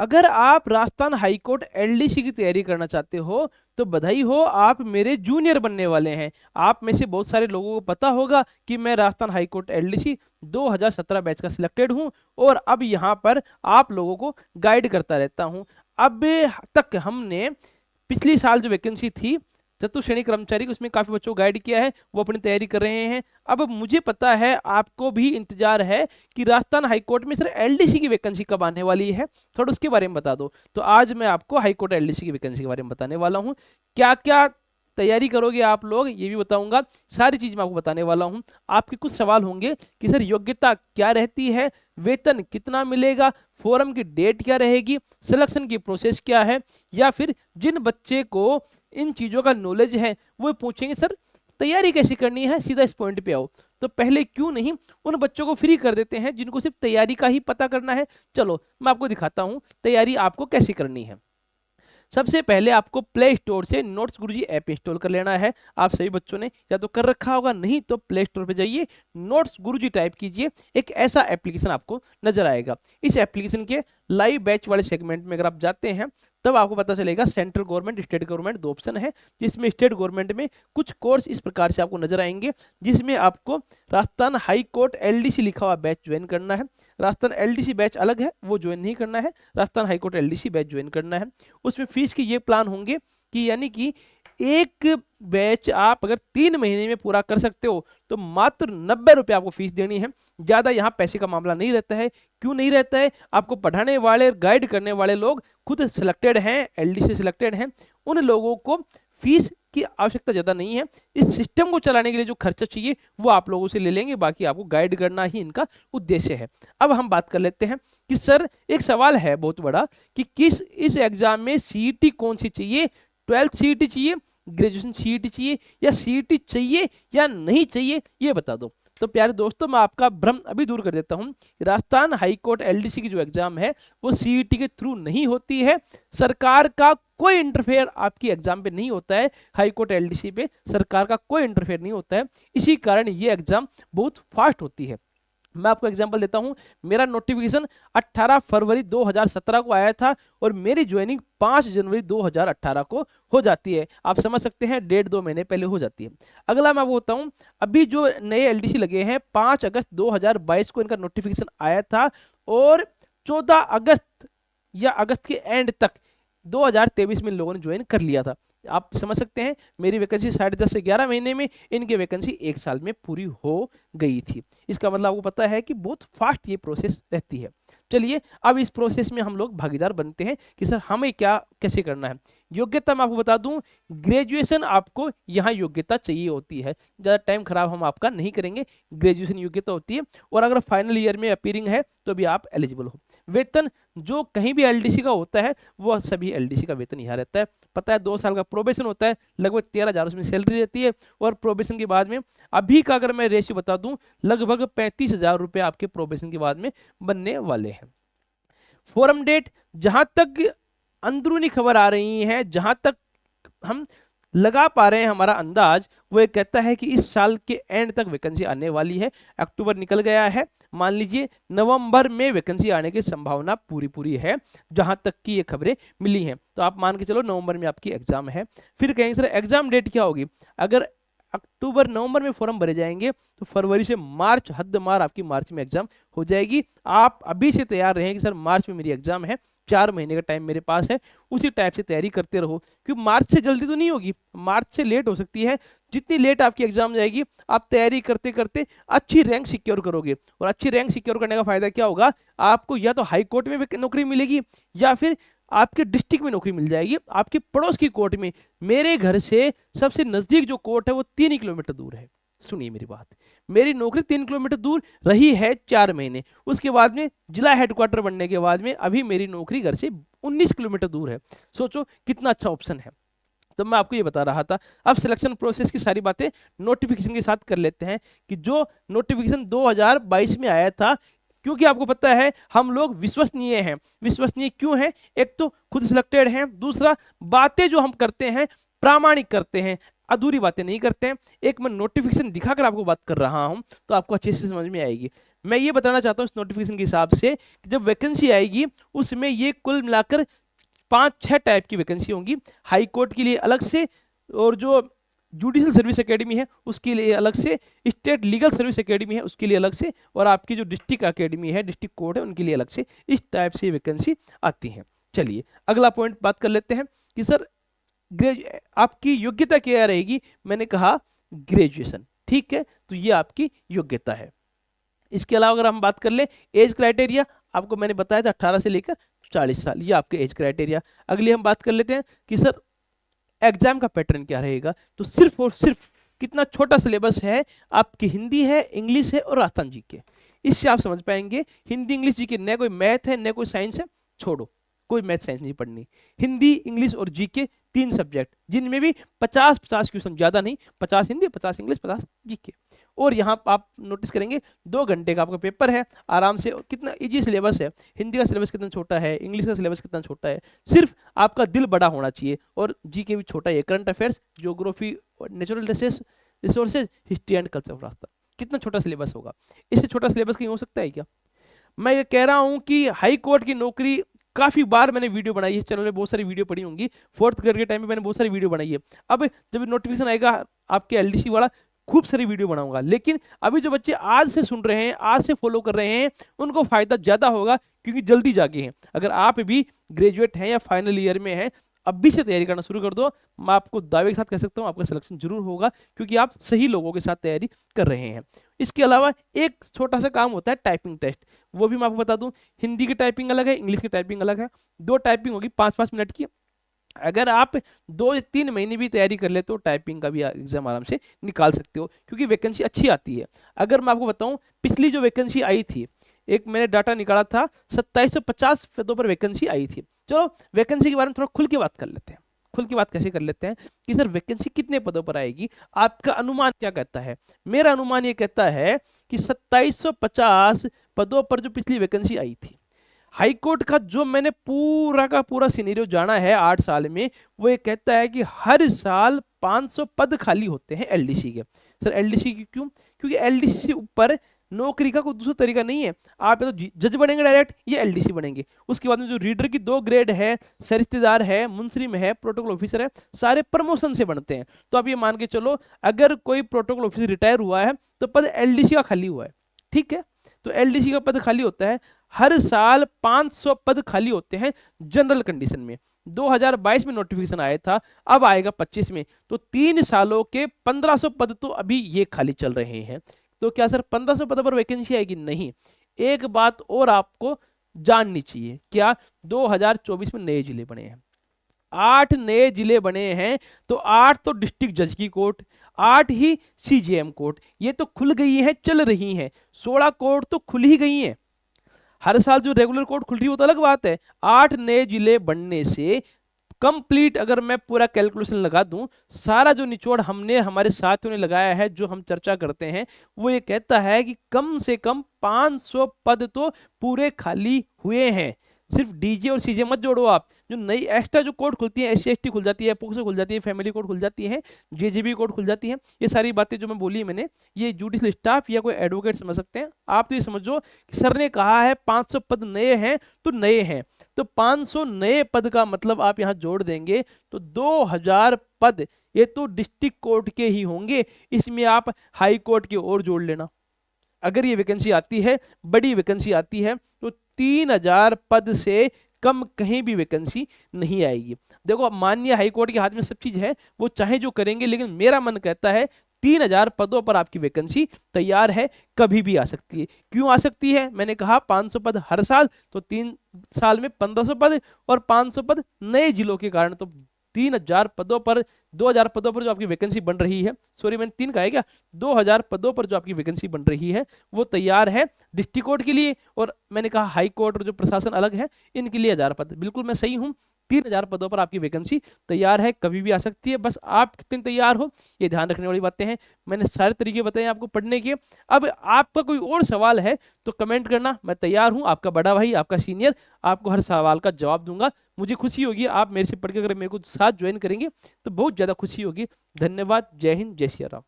अगर आप Rajasthan high court LDC की तैयारी करना चाहते हो तो बधाई हो, आप मेरे जूनियर बनने वाले हैं। आप में से बहुत सारे लोगों को पता होगा कि मैं राजस्थान हाईकोर्ट एलडीसी 2017 बैच का सिलेक्टेड हूं और अब यहां पर आप लोगों को गाइड करता रहता हूं। अब तक हमने पिछली साल जो वैकेंसी थी चतुर्थ श्रेणी कर्मचारी की, उसमें काफी बच्चों को गाइड किया है, वो अपनी तैयारी कर रहे हैं। अब मुझे पता है आपको भी इंतजार है कि राजस्थान हाईकोर्ट में सर एलडीसी की वैकेंसी कब आने वाली है, थोड़ा उसके बारे में बता दो। तो आज मैं आपको हाईकोर्ट एलडीसी की वैकेंसी के बारे में बताने वाला हूँ। क्या क्या तैयारी करोगे आप लोग ये भी बताऊंगा, सारी चीज मैं आपको बताने वाला हूं। आपके कुछ सवाल होंगे कि सर योग्यता क्या रहती है, वेतन कितना मिलेगा, फॉर्म की डेट क्या रहेगी, सिलेक्शन की प्रोसेस क्या है, या फिर जिन बच्चे को इन चीजों का नॉलेज है वो पूछेंगे सर तैयारी कैसे करनी है, सीधा इस पॉइंट पे आओ। तो पहले क्यों नहीं उन बच्चों को फ्री कर देते हैं जिनको सिर्फ तैयारी का ही पता करना है। चलो मैं आपको दिखाता हूं तैयारी आपको कैसे करनी है। सबसे पहले आपको प्ले स्टोर से नोट्स गुरुजी ऐप इंस्टॉल कर लेना है। आप सभी बच्चों ने या तो कर रखा होगा, नहीं तो प्ले स्टोर पे जाइए, नोट्स गुरुजी टाइप कीजिए, एक ऐसा एप्लीकेशन आपको नजर आएगा। इस एप्लीकेशन के लाइव बैच वाले सेगमेंट में अगर आप जाते हैं तब आपको पता चलेगा सेंट्रल गवर्नमेंट, स्टेट गवर्नमेंट दो ऑप्शन है, जिसमें स्टेट गवर्नमेंट में कुछ कोर्स इस प्रकार से आपको नजर आएंगे, जिसमें आपको राजस्थान हाई कोर्ट एलडीसी लिखा हुआ बैच ज्वाइन करना है। राजस्थान एलडीसी बैच अलग है, वो ज्वाइन नहीं करना है, Rajasthan high court LDC batch join करना है। उसमें फीस के ये प्लान होंगे कि यानी कि एक बैच आप अगर 3 महीने में पूरा कर सकते हो तो मात्र 90 रुपये आपको फीस देनी है। ज्यादा यहाँ पैसे का मामला नहीं रहता है। क्यों नहीं रहता है? आपको पढ़ाने वाले, गाइड करने वाले लोग खुद सिलेक्टेड हैं, एलडीसी सिलेक्टेड हैं, उन लोगों को फीस की आवश्यकता ज्यादा नहीं है। इस सिस्टम को चलाने के लिए जो खर्चा चाहिए वो आप लोगों से ले लेंगे, बाकी आपको गाइड करना ही इनका उद्देश्य है। अब हम बात कर लेते हैं कि सर एक सवाल है बहुत बड़ा कि किस इस एग्जाम में सीईटी कौन सी चाहिए, 12th सीईटी चाहिए, ग्रेजुएशन सीईटी चाहिए, या सीईटी चाहिए या नहीं चाहिए, ये बता दो। तो प्यारे दोस्तों मैं आपका भ्रम अभी दूर कर देता हूं। राजस्थान हाईकोर्ट एलडीसी की जो एग्जाम है वो सीईटी के थ्रू नहीं होती है। सरकार का कोई इंटरफेयर आपकी एग्जाम पे नहीं होता है। हाईकोर्ट एलडीसी पे सरकार का कोई इंटरफेयर नहीं होता है, इसी कारण ये एग्जाम बहुत फास्ट होती है। मैं आपको एग्जांपल देता हूं, मेरा नोटिफिकेशन 18 फरवरी 2017 को आया था और मेरी ज्वाइनिंग 5 जनवरी 2018 को हो जाती है। आप समझ सकते हैं 1.5-2 महीने पहले हो जाती है। अगला मैं आपको बताऊं, अभी जो नए एलडीसी लगे हैं 5 अगस्त 2022 को इनका नोटिफिकेशन आया था और 14 अगस्त या अगस्त के एंड तक 2023 में इन लोगों ने ज्वाइन कर लिया था। आप समझ सकते हैं मेरी वैकेंसी 10.5 से 11 महीने में, इनकी वैकेंसी 1 साल में पूरी हो गई थी। इसका मतलब आपको पता है कि बहुत फास्ट ये प्रोसेस रहती है। चलिए अब इस प्रोसेस में हम लोग भागीदार बनते हैं कि सर हमें क्या कैसे करना है। योग्यता मैं आपको बता दूं, ग्रेजुएशन आपको यहाँ योग्यता चाहिए होती है। ज़्यादा टाइम खराब हम आपका नहीं करेंगे, ग्रेजुएशन योग्यता होती है और अगर फाइनल ईयर में अपीयरिंग है तो भी आप एलिजिबल हो। वेतन जो कहीं भी एलडीसी का होता है वो सभी एलडीसी का वेतन यहाँ रहता है। पता है 2 साल का प्रोबेशन होता है, लगभग 13,000 उसमें सैलरी रहती है और प्रोबेशन के बाद में अभी का अगर मैं रेशियो बता दूं लगभग 35,000 रुपये आपके प्रोबेशन के बाद में बनने वाले हैं। फॉरम डेट, जहां तक अंदरूनी खबर आ रही है, जहां तक हम लगा पा रहे हैं हमारा अंदाज, वो ये कहता है कि इस साल के एंड तक वैकेंसी आने वाली है। अक्टूबर निकल गया है, मान लीजिए नवंबर में वैकेंसी आने की संभावना पूरी पूरी है, जहां तक की ये खबरें मिली हैं। तो आप मान के चलो नवंबर में आपकी एग्जाम है। फिर कहेंगे सर एग्जाम डेट क्या होगी? अगर अक्टूबर नवंबर में फॉर्म भरे जाएंगे तो फरवरी से मार्च, हद मार आपकी मार्च में एग्जाम हो जाएगी। आप अभी से तैयार रहें कि सर मार्च में मेरी एग्जाम है, 4 महीने का टाइम मेरे पास है, उसी टाइप से तैयारी करते रहो, क्योंकि मार्च से जल्दी तो नहीं होगी, मार्च से लेट हो सकती है। जितनी लेट आपकी एग्जाम जाएगी आप तैयारी करते करते अच्छी रैंक सिक्योर करोगे, और अच्छी रैंक सिक्योर करने का फायदा क्या होगा? आपको या तो हाई कोर्ट में नौकरी मिलेगी या फिर आपके डिस्ट्रिक्ट में नौकरी मिल जाएगी, आपके पड़ोस की कोर्ट में। मेरे घर से सबसे नजदीक जो कोर्ट है वो 3 किलोमीटर दूर है। सुनिए मेरी बात, मेरी नौकरी 3 किलोमीटर दूर रही है 4 महीने, उसके बाद में जिला हेडक्वार्टर बनने के बाद में अभी मेरी नौकरी घर से 19 किलोमीटर दूर है। सोचो कितना अच्छा ऑप्शन है। तो मैं आपको ये बता रहा था। अब सिलेक्शन प्रोसेस की सारी बातें नोटिफिकेशन के साथ कर लेते हैं कि जो नोटिफिकेशन 2022 में आया था, क्योंकि आपको पता है हम लोग विश्वसनीय हैं। विश्वसनीय क्यों हैं? एक तो खुद सिलेक्टेड हैं, दूसरा बातें जो हम करते हैं प्रामाणिक करते हैं, अधूरी बातें नहीं करते हैं। एक मैं नोटिफिकेशन दिखाकर आपको बात कर रहा हूं तो आपको अच्छे से समझ में आएगी। मैं ये बताना चाहता हूँ इस नोटिफिकेशन के हिसाब से कि जब वैकेंसी आएगी उसमें ये कुल मिलाकर 5-6 टाइप की वैकेंसी होंगी। हाई कोर्ट के लिए अलग से, और जो जुडिशल सर्विस एकेडमी है उसके लिए अलग से, स्टेट लीगल सर्विस एकेडमी है उसके लिए अलग से, और आपकी जो डिस्ट्रिक्ट एकेडमी है, डिस्ट्रिक्ट कोर्ट है, उनके लिए अलग से। इस टाइप से वैकेंसी आती है। चलिए अगला पॉइंट बात कर लेते हैं कि सर आपकी योग्यता क्या रहेगी। मैंने कहा ग्रेजुएशन, ठीक है, तो ये आपकी योग्यता है। इसके अलावा अगर हम बात कर ले एज क्राइटेरिया, आपको मैंने बताया था 18 से लेकर 40 साल, ये आपके एज क्राइटेरिया। अगली हम बात कर लेते हैं कि सर एग्जाम का पैटर्न क्या रहेगा। तो सिर्फ और सिर्फ कितना छोटा सिलेबस है, आपकी हिंदी है, इंग्लिश है और राजस्थान जीके। इससे आप समझ पाएंगे हिंदी इंग्लिश जीके, न कोई मैथ है न कोई साइंस है, छोड़ो, कोई मैथ साइंस नहीं पढ़नी। हिंदी इंग्लिश और जीके 3 सब्जेक्ट, जिनमें भी 50-50 क्वेश्चन, ज़्यादा नहीं, 50 हिंदी 50 इंग्लिश 50 जीके। और यहाँ आप नोटिस करेंगे 2 घंटे का आपका पेपर है आराम से। कितना इजी सिलेबस है, हिंदी का सिलेबस कितना छोटा है, इंग्लिश का सिलेबस कितना छोटा है, सिर्फ आपका दिल बड़ा होना चाहिए। और जीके भी छोटा है, current affairs, geography, natural resources, history and culture of Rajasthan, कितना छोटा सिलेबस होगा। इससे छोटा सिलेबस कहीं हो सकता है क्या? मैं ये कह रहा हूँ कि हाई कोर्ट की नौकरी, काफ़ी बार मैंने वीडियो बनाई है, चैनल में बहुत सारी वीडियो पड़ी होंगी, 4th ग्रेड के टाइम में मैंने बहुत सारी वीडियो बनाई है। अब जब नोटिफिकेशन आएगा आपके एलडीसी वाला, खूब सारी वीडियो बनाऊंगा। लेकिन अभी जो बच्चे आज से सुन रहे हैं, आज से फॉलो कर रहे हैं, उनको फायदा ज़्यादा होगा क्योंकि जल्दी जाके हैं। अगर आप भी ग्रेजुएट हैं या फाइनल ईयर में हैं, अभी से तैयारी करना शुरू कर दो। मैं आपको दावे के साथ कह सकता हूँ आपका सिलेक्शन जरूर होगा, क्योंकि आप सही लोगों के साथ तैयारी कर रहे हैं। इसके अलावा एक छोटा सा काम होता है टाइपिंग टेस्ट, वो भी मैं आपको बता दूं। हिंदी की टाइपिंग अलग है, इंग्लिश की टाइपिंग अलग है। 2 टाइपिंग होगी 5-5 मिनट की। अगर आप 2 या 3 महीने भी तैयारी कर ले तो टाइपिंग का भी एग्जाम आराम से निकाल सकते हो, क्योंकि वैकेंसी अच्छी आती है। अगर मैं आपको बताऊं, पिछली जो वैकेंसी आई थी, एक मैंने डाटा निकाला था, 2750 पदों पर वैकेंसी आई थी। चलो वैकेंसी के बारे में थोड़ा खुल के बात कर लेते हैं। खुल के बात कैसे कर लेते हैं कि सर वैकेंसी कितने पदों पर आएगी, आपका अनुमान क्या कहता है? मेरा अनुमान ये कहता है कि 2750 पदों पर जो पिछली वैकेंसी आई थी, हाई कोर्ट का जो मैंने पूरा का पूरा सिनेरियो जाना है 8 साल में, वो ये कहता है कि हर साल 500 पद खाली होते हैं एलडीसी के। सर एलडीसी की क्यों? क्योंकि एलडीसी से ऊपर नौकरी का कोई दूसरा तरीका नहीं है। आप या तो जज बनेंगे डायरेक्ट, ये एलडीसी बनेंगे। उसके बाद में जो रीडर की 2 ग्रेड है, सरिस्तेदार है, मुंसरिम है, प्रोटोकॉल ऑफिसर है, सारे प्रमोशन से बनते हैं। तो आप ये मान के चलो, अगर कोई प्रोटोकॉल ऑफिसर रिटायर हुआ है तो पद एलडीसी का खाली हुआ है, ठीक है। तो एलडीसी का पद खाली होता है, हर साल 500 पद खाली होते हैं जनरल कंडीशन में। 2022 में नोटिफिकेशन आया था, अब आएगा 25 में, तो 3 सालों के 1500 पद तो अभी ये खाली चल रहे हैं। तो क्या सर 1500 पद पर वैकेंसी आएगी? नहीं। एक बात और आपको जाननी चाहिए, क्या 2024 में नए जिले बने हैं, 8 नए जिले बने हैं। तो 8 तो डिस्ट्रिक्ट जज की कोर्ट, 8 ही सीजेएम कोर्ट, ये तो खुल गई हैं, चल रही हैं। 16 कोर्ट तो खुल ही गई हैं। हर साल जो रेगुलर कोर्ट खुल रही है वो तो अलग बात है। 8 नए जिले बनने से कंप्लीट, अगर मैं पूरा कैलकुलेशन लगा दूं, सारा जो निचोड़ हमने हमारे साथियों ने लगाया है, जो हम चर्चा करते हैं, वो ये कहता है कि कम से कम 500 पद तो पूरे खाली हुए हैं। सिर्फ डीजे और सीजे मत जोड़ो आप, जो नई एक्स्ट्रा जो कोर्ट खुलती है, एससी एसटी खुल जाती है, पोक्सो खुल जाती है, फैमिली कोर्ट खुल जाती है, जेजीबी कोर्ट खुल जाती है, ये सारी बातें जो मैं बोली मैंने, ये जुडिशल स्टाफ या कोई एडवोकेट समझ सकते हैं। आप तो ये समझो कि सर ने कहा है 500 पद नए हैं, तो नए हैं, तो 500 नए पद का मतलब आप यहाँ जोड़ देंगे तो 2000 पद, ये तो डिस्ट्रिक्ट कोर्ट के ही होंगे। इसमें आप हाई कोर्ट के और जोड़ लेना। अगर ये वैकेंसी आती है, बड़ी वैकेंसी आती है, तो 3000 पद से कम कहीं भी वैकेंसी नहीं आएगी। देखो माननीय हाई कोर्ट के हाथ में सब चीज है, वो चाहे जो करेंगे, लेकिन मेरा मन कहता है 3000 पदों पर आपकी वैकेंसी तैयार है, कभी भी आ सकती है। क्यों आ सकती है? मैंने कहा 500 पद हर साल, तो 3 साल में 1500 पद, और 500 पद नए जिलों के कारण, तो 3000 पदों पर, 2000 पदों पर जो आपकी वैकेंसी बन रही है, सॉरी मैंने 3 कहा है क्या, 2000 पदों पर जो आपकी वैकेंसी बन रही है वो तैयार है डिस्ट्रिक्ट कोर्ट के लिए। और मैंने कहा हाई कोर्ट और जो प्रशासन अलग है, इनके लिए 1000 पद। बिल्कुल मैं सही हूँ, 3000 पदों पर आपकी वैकेंसी तैयार है, कभी भी आ सकती है। बस आप कितने तैयार हो, ये ध्यान रखने वाली बातें हैं। मैंने सारे तरीके बताए आपको पढ़ने के। अब आपका कोई और सवाल है तो कमेंट करना, मैं तैयार हूं, आपका बड़ा भाई, आपका सीनियर, आपको हर सवाल का जवाब दूंगा। मुझे खुशी होगी आप मेरे से पढ़ के अगर मेरे को साथ ज्वाइन करेंगे तो बहुत ज़्यादा खुशी होगी। धन्यवाद। जय हिंद, जय सिया राम।